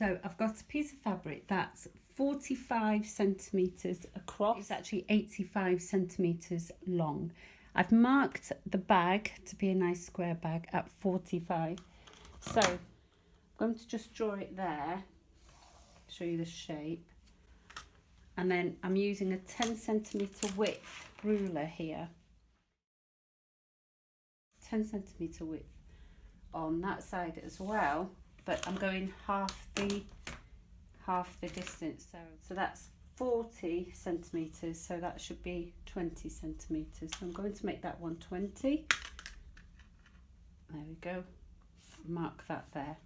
So I've got a piece of fabric that's 45 centimetres across. It's actually 85 centimetres long. I've marked the bag to be a nice square bag at 45. So I'm going to just draw it there, show you the shape. And then I'm using a 10 centimetre width ruler here. 10 centimetre width on that side as well, but I'm going half the distance, so that's 40 centimetres, so that should be 20 centimetres. So I'm going to make that 120. There we go, mark that there.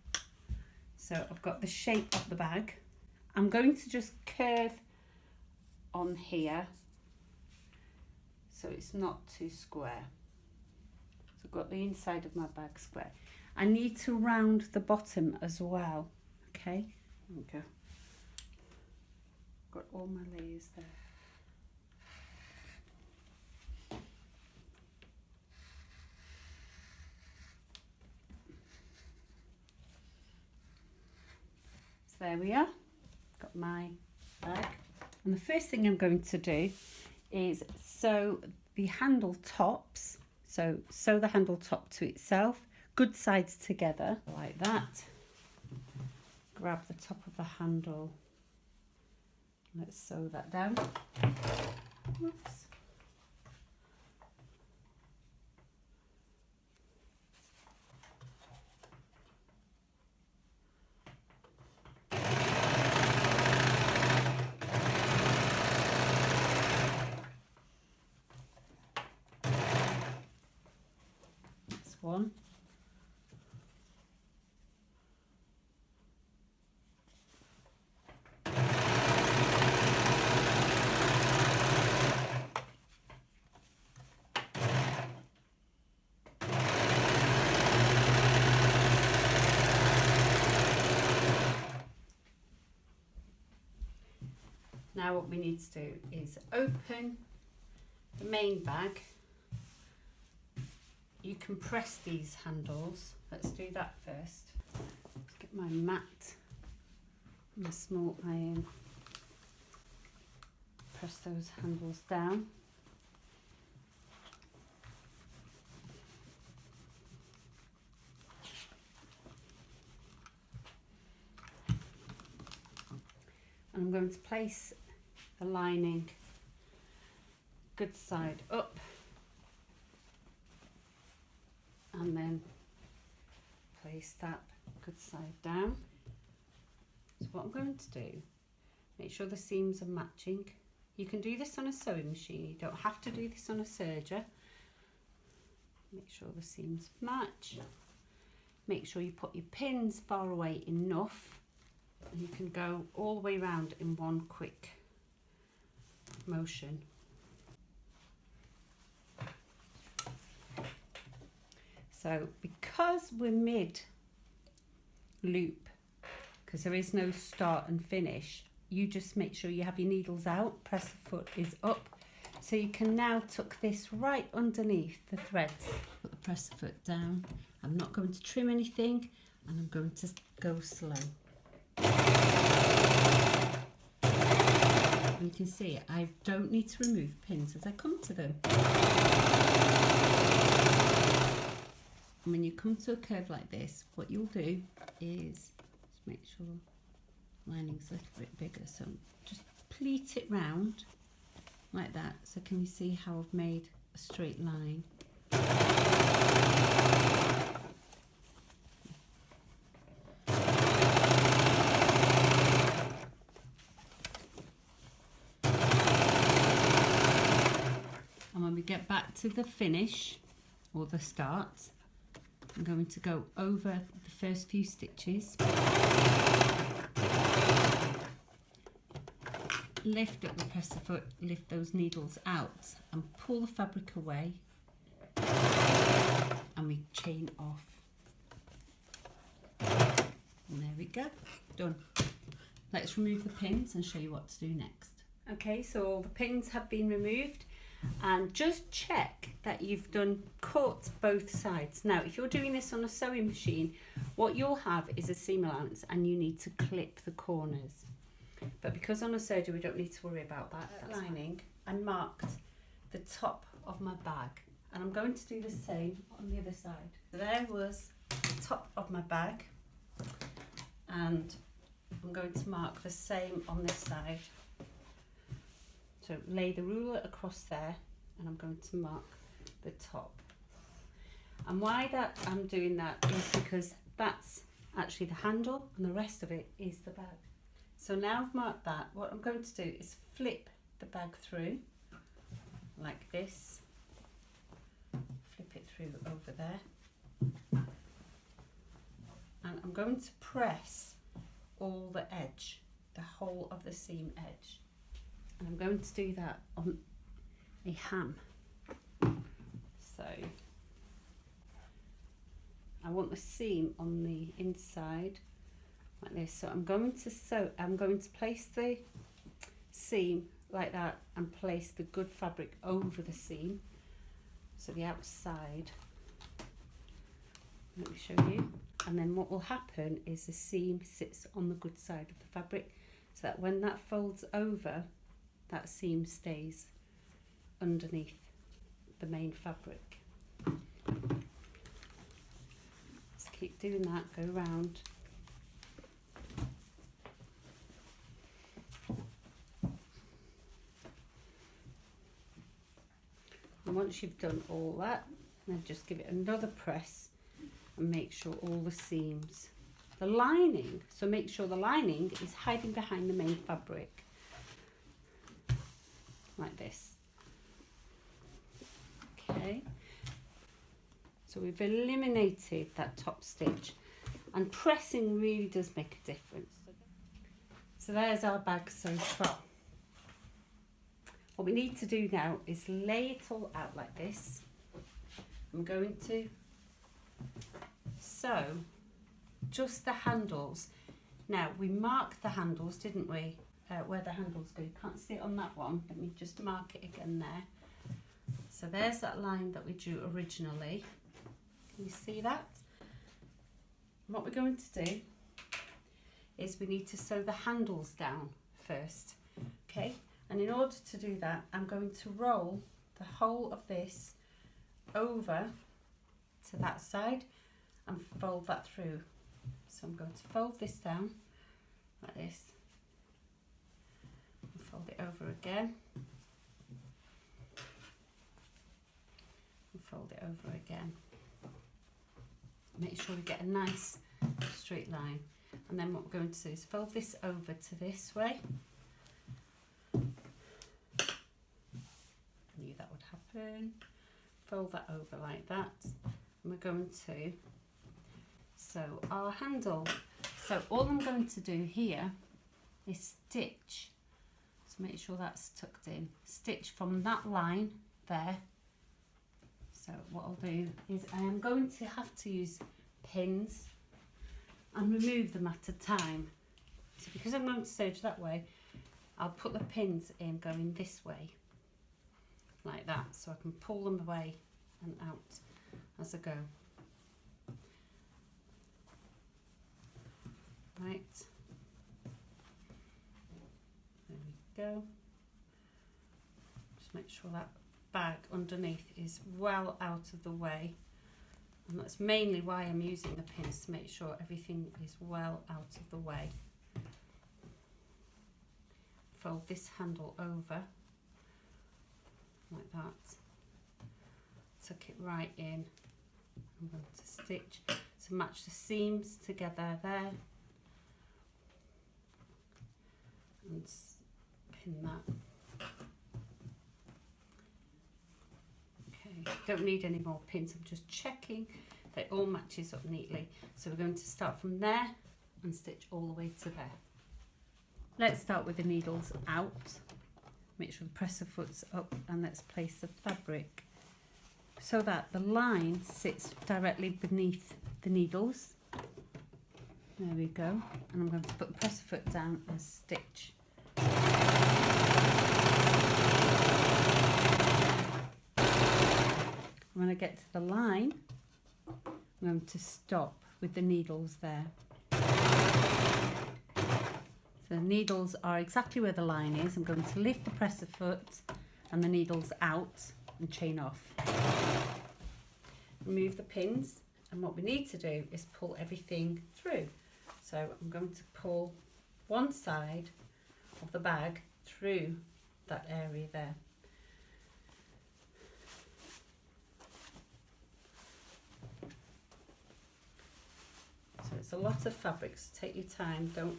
So I've got the shape of the bag. I'm going to just curve on here so it's not too square. So I've got the inside of my bag square. I need to round the bottom as well. Okay, there we go. Got all my layers there. So there we are, got my bag. And the first thing I'm going to do is sew the handle tops. So sew the handle top to itself, good sides together like that. Grab the top of the handle. Let's sew that down. Oops. That's one. Now what we need to do is open the main bag. You can press these handles. Let's do that first. Let's get my mat and my small iron. Press those handles down. And I'm going to place the lining good side up and then place that good side down. So what I'm going to do, make sure the seams are matching. You can do this on a sewing machine, you don't have to do this on a serger. Make sure the seams match. Make sure you put your pins far away enough and you can go all the way around in one quick motion. So because we're mid loop, because there is no start and finish, you just make sure you have your needles out, press the foot is up, so you can now tuck this right underneath the threads. Put the press the foot down. I'm not going to trim anything and I'm going to go slow. You can see I don't need to remove pins as I come to them. And when you come to a curve like this, what you'll do is just make sure the lining's a little bit bigger. So just pleat it round like that. So can you see how I've made a straight line? And when we get back to the finish or the start, I'm going to go over the first few stitches, lift up the presser foot, lift those needles out and pull the fabric away and we chain off. And there we go, done. Let's remove the pins and show you what to do next. Okay, so all the pins have been removed. and just check that you've cut both sides. Now if you're doing this on a sewing machine, what you'll have is a seam allowance and you need to clip the corners, but because on a serger we don't need to worry about that. Lining, I marked the top of my bag, and I'm going to do the same on the other side. So there was the top of my bag, and I'm going to mark the same on this side. So lay the ruler across there, and I'm going to mark the top. And why that I'm doing that is because that's actually the handle and the rest of it is the bag. So now I've marked that, what I'm going to do is flip the bag through like this. Flip it through over there. And I'm going to press all the edge, the whole of the seam edge. And I'm going to do that on a ham. So I want the seam on the inside like this. So I'm going to place the seam like that and place the good fabric over the seam. So the outside, let me show you. And then what will happen is the seam sits on the good side of the fabric, so that when that folds over, that seam stays underneath the main fabric. Just keep doing that, go round. And once you've done all that, then just give it another press and make sure all the seams, the lining, so make sure the lining is hiding behind the main fabric, like this. Okay, so we've eliminated that top stitch, and pressing really does make a difference. So there's our bag so far. What we need to do now is lay it all out like this. I'm going to sew just the handles. Now we marked the handles, didn't we? Where the handles go. You can't see it on that one. Let me just mark it again there. So there's that line that we drew originally. Can you see that? And what we're going to do is we need to sew the handles down first. Okay, and in order to do that, I'm going to roll the whole of this over to that side and fold that through. So I'm going to fold this down like this and fold it over again and fold it over again. Make sure we get a nice straight line, and then what we're going to do is fold this over to this way. I knew that would happen. Fold that over like that, and we're going to sew our handle. So all I'm going to do here is stitch, so make sure that's tucked in, stitch from that line there. So what I'll do is I am going to have to use pins and remove them at a time. So because I'm going to serge that way, I'll put the pins in going this way like that, so I can pull them away and out as I go. Right, there we go. Just make sure that bag underneath is well out of the way, and that's mainly why I'm using the pins, to make sure everything is well out of the way. Fold this handle over like that, tuck it right in. I'm going to stitch to match the seams together there and pin that. Okay, don't need any more pins, I'm just checking that it all matches up neatly. So we're going to start from there and stitch all the way to there. Let's start with the needles out. Make sure the presser foot's up, and let's place the fabric so that the line sits directly beneath the needles. There we go. And I'm going to put the presser foot down and stitch. When I get to the line, I'm going to stop with the needles there. So the needles are exactly where the line is. I'm going to lift the presser foot and the needles out and chain off. Remove the pins, and what we need to do is pull everything through. So I'm going to pull one side of the bag through that area there. So it's a lot of fabric, so take your time, don't.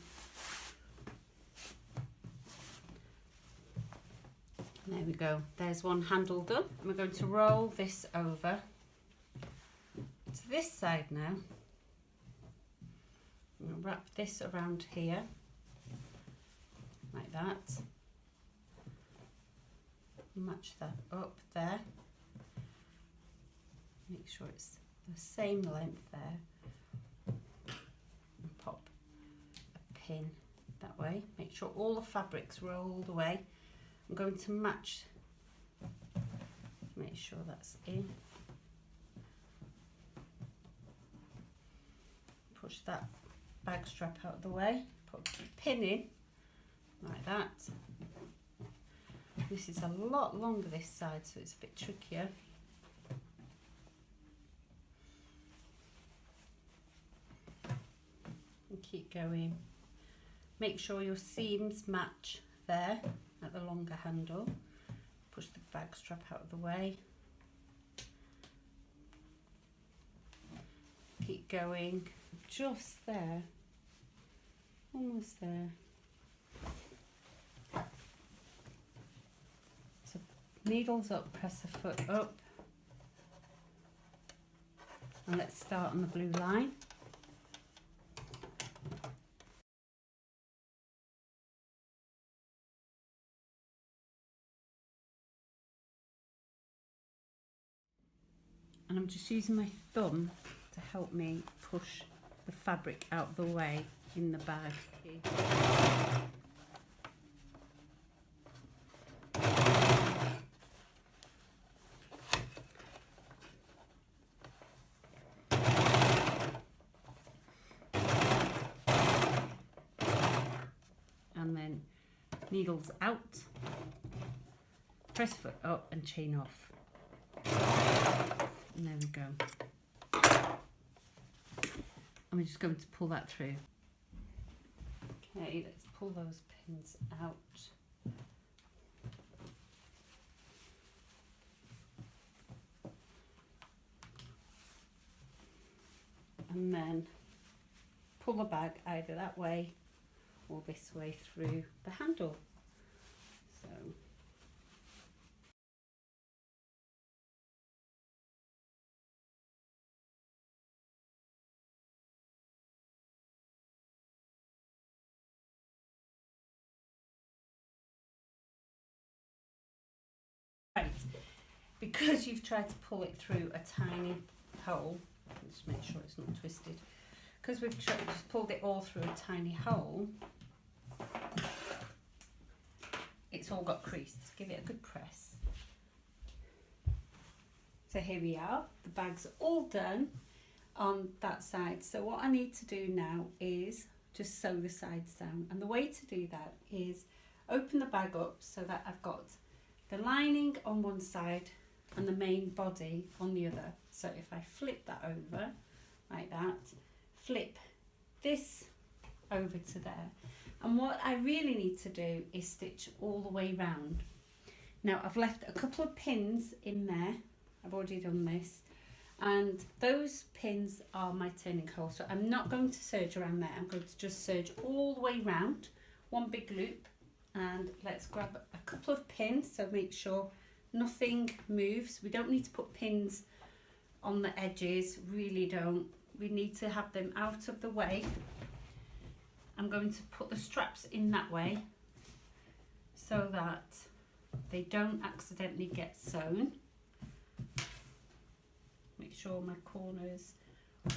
There we go, there's one handle done. And we're going to roll this over to this side now. I'm going to wrap this around here, like that. Match that up there. Make sure it's the same length there. And pop a pin that way. Make sure all the fabric's rolled away. I'm going to match, make sure that's in. Push that bag strap out of the way, put the pin in, like that. This is a lot longer this side, so it's a bit trickier. And keep going. Make sure your seams match there at the longer handle. Push the bag strap out of the way. Keep going, just there, almost there. So needles up, press the foot up. And let's start on the blue line. And I'm just using my thumb to help me push the fabric out of the way in the bag. And then needles out, press foot up and chain off. And there we go. And we're just going to pull that through. Okay, let's pull those pins out. And then pull the bag either that way or this way through the handle. So right, because you've tried to pull it through a tiny hole, just make sure it's not twisted, because we've just pulled it all through a tiny hole, it's all got creased. Give it a good press. So here we are, the bag's all done on that side. So what I need to do now is just sew the sides down, and the way to do that is open the bag up so that I've got the lining on one side and the main body on the other. So if I flip that over like that, flip this over to there, and what I really need to do is stitch all the way round. Now I've left a couple of pins in there, I've already done this, and those pins are my turning holes, so I'm not going to serge around there. I'm going to just serge all the way round, one big loop. And let's grab a couple of pins, so make sure nothing moves. We don't need to put pins on the edges, really don't. We need to have them out of the way. I'm going to put the straps in that way so that they don't accidentally get sewn. Make sure my corners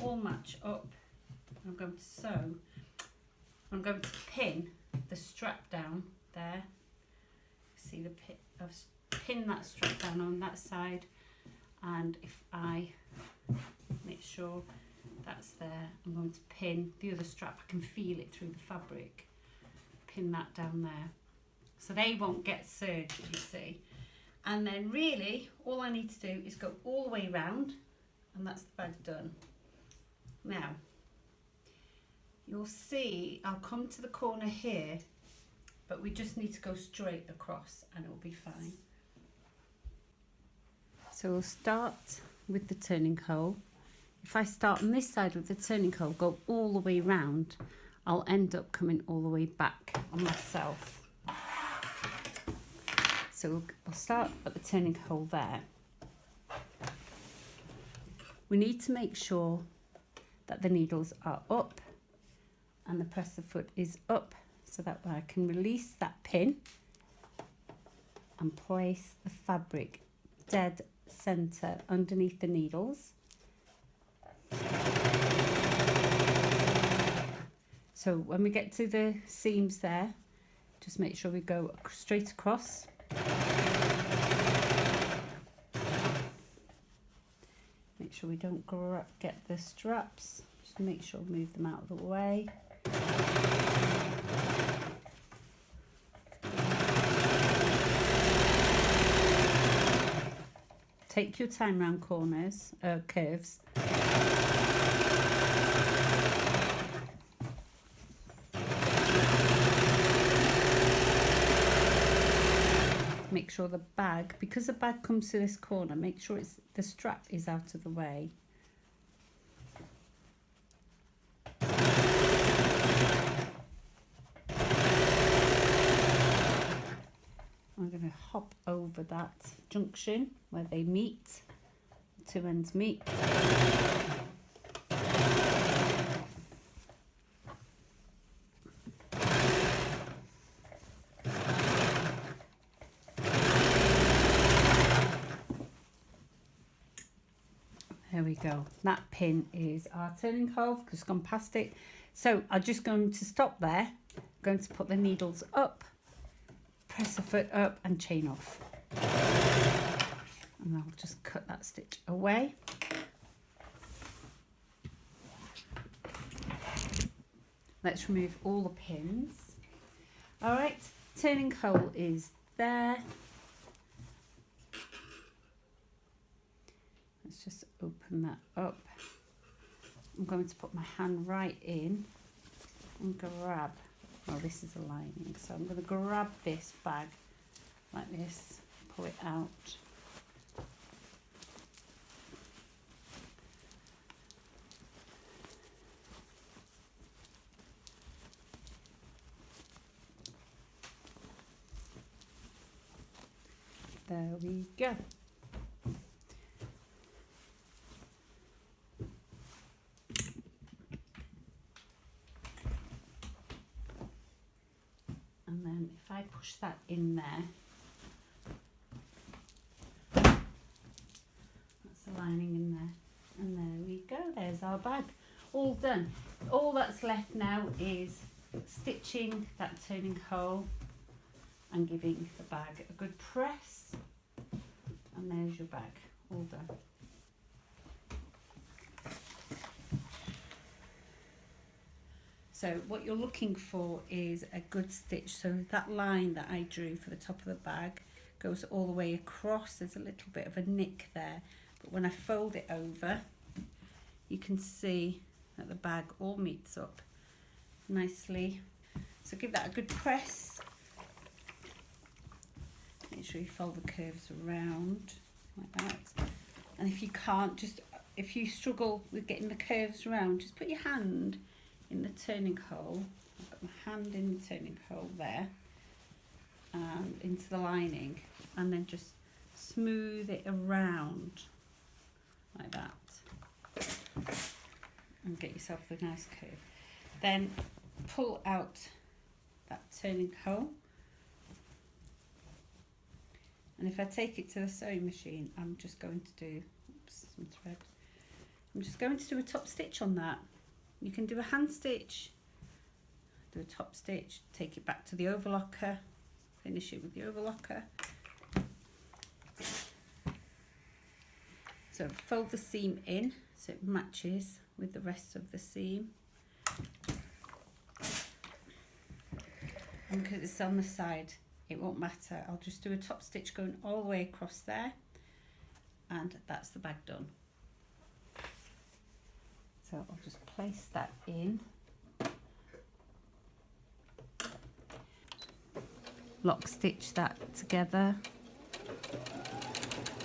all match up. I'm going to sew. I'm going to pin the strap down there. See the pin, I've pinned that strap down on that side, and if I make sure that's there, I'm going to pin the other strap. I can feel it through the fabric. Pin that down there so they won't get serged, you see. And then really all I need to do is go all the way around, and that's the bag done. Now you'll see I'll come to the corner here, but we just need to go straight across and it'll be fine. So we'll start with the turning hole. If I start on this side with the turning hole, go all the way round, I'll end up coming all the way back on myself. So we'll start at the turning hole there. We need to make sure that the needles are up and the presser foot is up, so that I can release that pin and place the fabric dead center underneath the needles. So when we get to the seams there, just make sure we go straight across. Make sure we don't get the straps. Just make sure we move them out of the way. Take your time round corners, curves. Make sure the bag, because the bag comes to this corner, make sure the strap is out of the way. I'm going to hop over that junction where they meet, the two ends meet. There we go. That pin is our turning hole because it's gone past it. So I'm just going to stop there. I'm going to put the needles up, press the foot up and chain off. And I'll just cut that stitch away. Let's remove all the pins. All right, turning hole is there. Let's just open that up. I'm going to put my hand right in and grab, oh, this is a lining, so I'm going to grab this bag like this, pull it out. There we go. And then if I push that in there, that's the lining in there. And there we go, there's our bag. All done. All that's left now is stitching that turning hole and giving the bag a good press. And there's your bag, all done. So what you're looking for is a good stitch. So that line that I drew for the top of the bag goes all the way across. There's a little bit of a nick there, but when I fold it over, you can see that the bag all meets up nicely. So give that a good press. Make sure you fold the curves around like that. And if you can't, if you struggle with getting the curves around, just put your hand in the turning hole. I've got my hand in the turning hole there and into the lining, and then just smooth it around like that and get yourself a nice curve. Then pull out that turning hole, and if I take it to the sewing machine, I'm just going to do, oops, some thread. I'm just going to do a top stitch on that. You can do a hand stitch, do a top stitch, take it back to the overlocker, finish it with the overlocker. So fold the seam in so it matches with the rest of the seam. And because it's on the side, it won't matter. I'll just do a top stitch going all the way across there, and that's the bag done. So I'll just place that in. Lock stitch that together.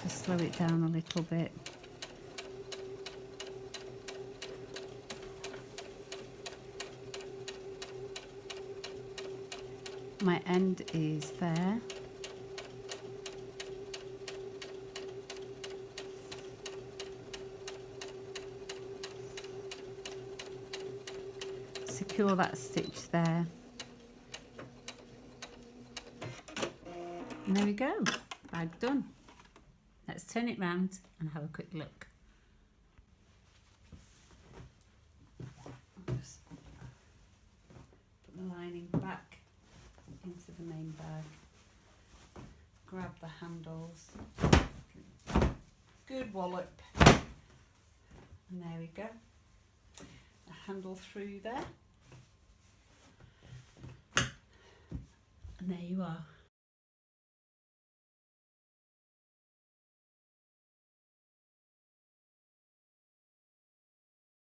Just slow it down a little bit. My end is there. Secure that stitch there. And there we go, bag done. Let's turn it round and have a quick look. Just put the lining back into the main bag. Grab the handles. Good wallop. And there we go. The handle through there. And there you are.